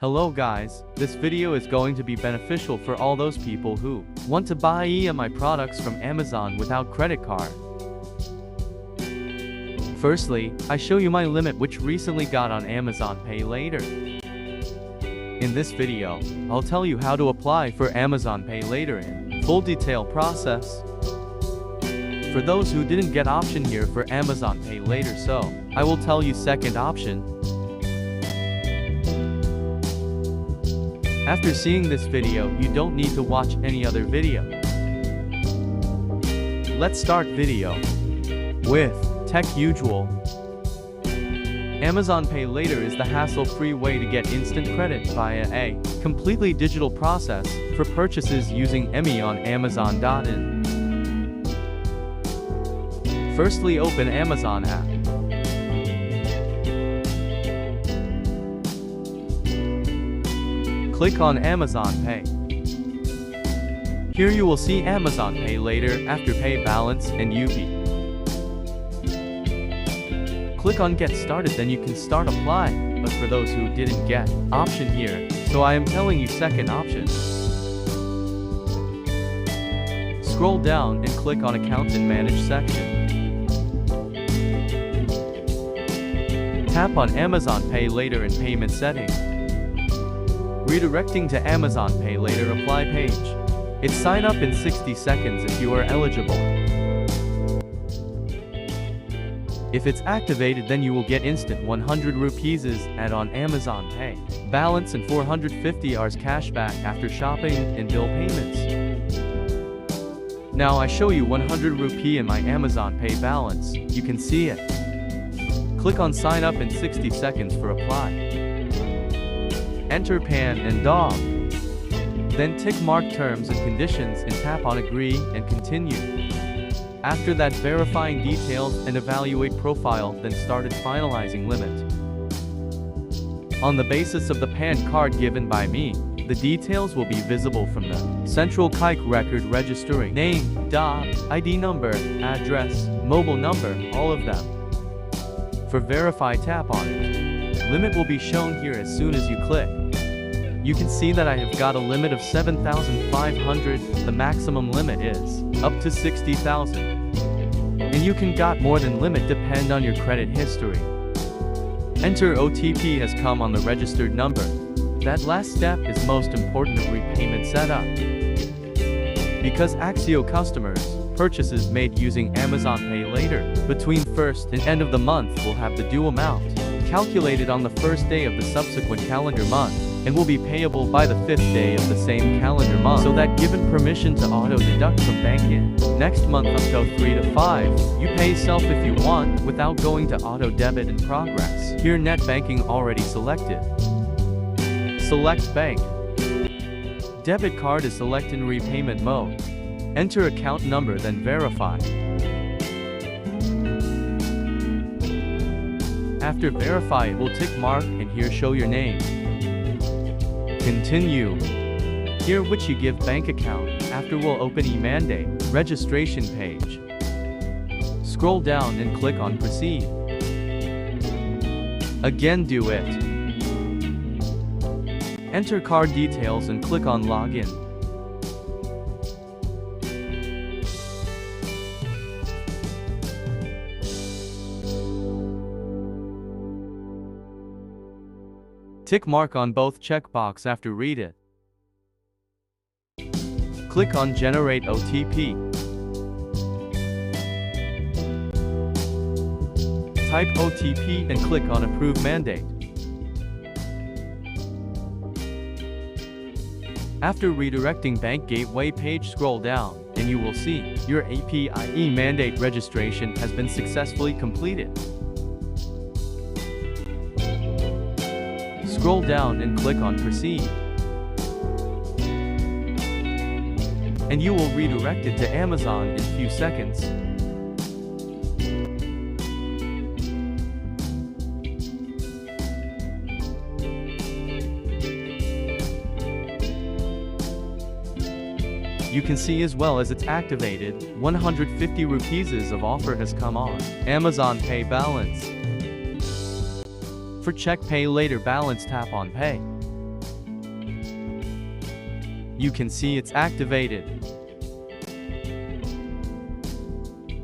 Hello guys, this video is going to be beneficial for all those people who want to buy EMI products from Amazon without credit card. Firstly, I show you my limit which recently got on Amazon Pay Later. In this video, I'll tell you how to apply for Amazon Pay Later in full detail process. For those who didn't get option here for Amazon Pay Later, so I will tell you second option. After seeing this video, you don't need to watch any other video. Let's start video with Tech Usual. Amazon Pay Later is the hassle-free way to get instant credit via a completely digital process for purchases using EMI on Amazon.in. Firstly, open Amazon app. Click on Amazon Pay. Here you will see Amazon Pay Later, Afterpay Balance, and UP. Click on Get Started, then you can start apply, but for those who didn't get option here, so I am telling you second option. Scroll down and click on Account and Manage section. Tap on Amazon Pay Later in Payment Settings. Redirecting to Amazon Pay Later apply page. It's sign up in 60 seconds if you are eligible. If it's activated, then you will get instant 100 rupees add on Amazon Pay balance and 450 Rs cashback after shopping and bill payments. Now I show you 100 rupee in my Amazon Pay balance. You can see it. Click on sign up in 60 seconds for apply. Enter PAN and DOG. Then tick mark terms and conditions and tap on agree and continue. After that, verifying details and evaluate profile, then started finalizing limit. On the basis of the PAN card given by me, the details will be visible from the central KIK record registering name, DOG, ID number, address, mobile number, all of them. For verify, tap on it. Limit will be shown here as soon as you click. You can see that I have got a limit of 7,500, the maximum limit is up to 60,000. And you can got more than limit depend on your credit history. Enter OTP has come on the registered number. That last step is most important of repayment setup. Because Axio customers, purchases made using Amazon Pay Later between first and end of the month will have the due amount calculated on the first day of the subsequent calendar month and will be payable by the 5th day of the same calendar month, so that given permission to auto-deduct from bank-in next month up to 3 to 5, you pay self if you want without going to auto-debit in progress. Here net banking already selected. Select bank. Debit card is selected in repayment mode. Enter account number, then verify. After verify, it will tick mark and here show your name. Continue. Here which you give bank account. After will open e-mandate registration page. Scroll down and click on proceed. Again do it. Enter card details and click on login. Tick mark on both checkbox after read it. Click on Generate OTP. Type OTP and click on Approve Mandate. After redirecting Bank Gateway page, scroll down and you will see your API mandate registration has been successfully completed. Scroll down and click on Proceed. And you will redirect it to Amazon in few seconds. You can see as well as it's activated, 150 rupees of offer has come on Amazon Pay balance. For check Pay Later balance, tap on Pay. You can see it's activated.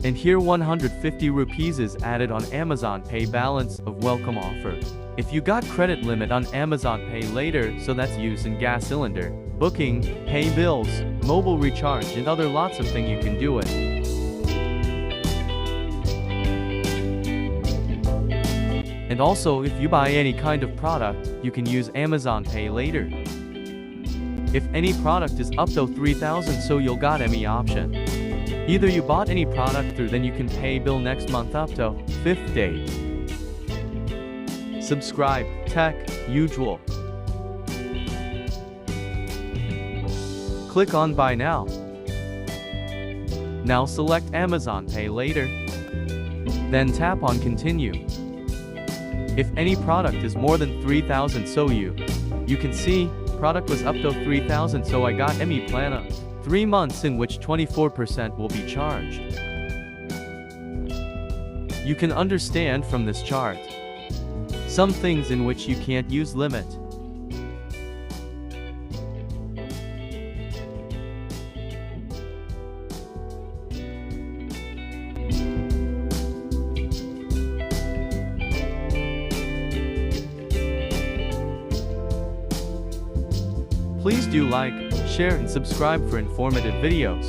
And here 150 rupees is added on Amazon Pay balance of welcome offer. If you got credit limit on Amazon Pay Later, so that's used in gas cylinder, booking, pay bills, mobile recharge and other lots of things you can do it. And also if you buy any kind of product, you can use Amazon Pay Later. If any product is up to 3,000, so you'll got any option. Either you bought any product or then you can pay bill next month up to 5th day. Subscribe, tech, usual. Click on buy now. Now select Amazon Pay Later. Then tap on continue. If any product is more than 3,000, so you can see product was up to 3,000, so I got ME plan of 3 months in which 24% will be charged. You can understand from this chart some things in which you can't use limit. Please do like, share and subscribe for informative videos.